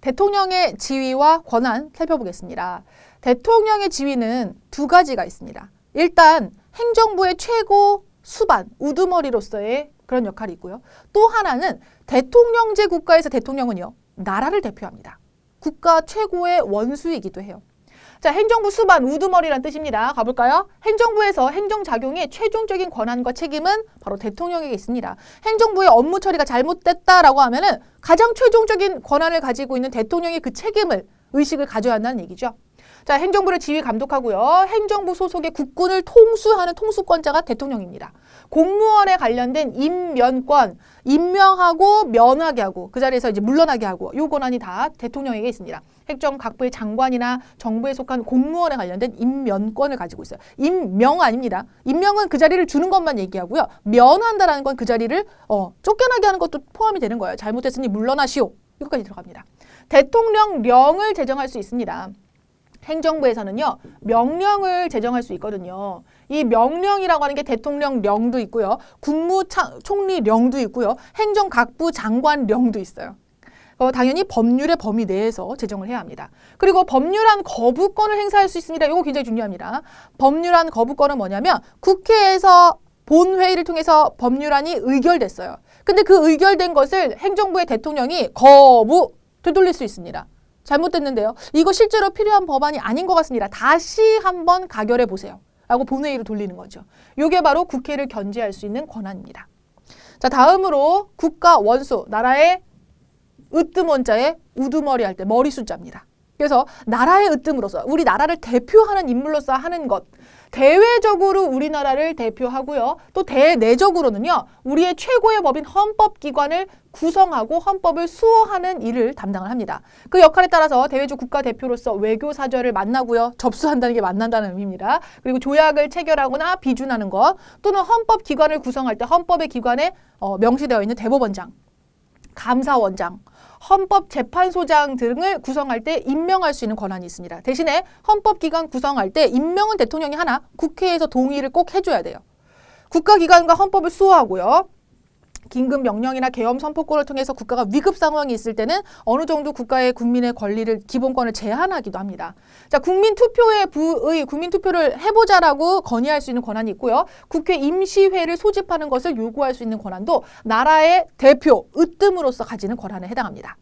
대통령의 지위와 권한 살펴보겠습니다. 대통령의 지위는 두 가지가 있습니다. 일단 행정부의 최고 수반, 우두머리로서의 그런 역할이 있고요. 또 하나는 대통령제 국가에서 대통령은요, 나라를 대표합니다. 국가 최고의 원수이기도 해요. 자, 행정부 수반, 우두머리란 뜻입니다. 가볼까요? 행정부에서 행정작용의 최종적인 권한과 책임은 바로 대통령에게 있습니다. 행정부의 업무 처리가 잘못됐다라고 하면은 가장 최종적인 권한을 가지고 있는 대통령이 그 책임을, 의식을 가져야 한다는 얘기죠. 자, 행정부를 지휘 감독하고요. 행정부 소속의 국군을 통수하는 통수권자가 대통령입니다. 공무원에 관련된 임면권, 임명하고 면하게 하고 그 자리에서 이제 물러나게 하고 이 권한이 다 대통령에게 있습니다. 행정각부의 장관이나 정부에 속한 공무원에 관련된 임면권을 가지고 있어요. 임명 아닙니다. 임명은 그 자리를 주는 것만 얘기하고요. 면한다라는 건 그 자리를 쫓겨나게 하는 것도 포함이 되는 거예요. 잘못했으니 물러나시오. 이것까지 들어갑니다. 대통령령을 제정할 수 있습니다. 행정부에서는요, 명령을 제정할 수 있거든요. 이 명령이라고 하는 게 대통령령도 있고요. 국무총리령도 있고요. 행정각부 장관령도 있어요. 당연히 법률의 범위 내에서 제정을 해야 합니다. 그리고 법률안 거부권을 행사할 수 있습니다. 이거 굉장히 중요합니다. 법률안 거부권은 뭐냐면 국회에서 본회의를 통해서 법률안이 의결됐어요. 근데 그 의결된 것을 행정부의 대통령이 되돌릴 수 있습니다. 잘못됐는데요. 이거 실제로 필요한 법안이 아닌 것 같습니다. 다시 한번 가결해 보세요. 라고 본회의로 돌리는 거죠. 이게 바로 국회를 견제할 수 있는 권한입니다. 자, 다음으로 국가 원수, 나라의 으뜸 원자의 우두머리 할 때 머리 숫자입니다. 그래서 나라의 으뜸으로서 우리 나라를 대표하는 인물로서 하는 것, 대외적으로 우리나라를 대표하고요. 또 대내적으로는요. 우리의 최고의 법인 헌법기관을 구성하고 헌법을 수호하는 일을 담당을 합니다. 그 역할에 따라서 대외적 국가대표로서 외교사절을 만나고요. 접수한다는 게 만난다는 의미입니다. 그리고 조약을 체결하거나 비준하는 것, 또는 헌법기관을 구성할 때 헌법의 기관에 명시되어 있는 대법원장, 감사원장, 헌법재판소장 등을 구성할 때 임명할 수 있는 권한이 있습니다. 대신에 헌법기관 구성할 때 임명은 대통령이 하나 국회에서 동의를 꼭 해줘야 돼요. 국가기관과 헌법을 수호하고요. 긴급 명령이나 계엄 선포권을 통해서 국가가 위급 상황이 있을 때는 어느 정도 국가의 국민의 권리를, 기본권을 제한하기도 합니다. 자, 국민투표에 국민투표를 해보자라고 건의할 수 있는 권한이 있고요. 국회 임시회를 소집하는 것을 요구할 수 있는 권한도 나라의 대표, 으뜸으로서 가지는 권한에 해당합니다.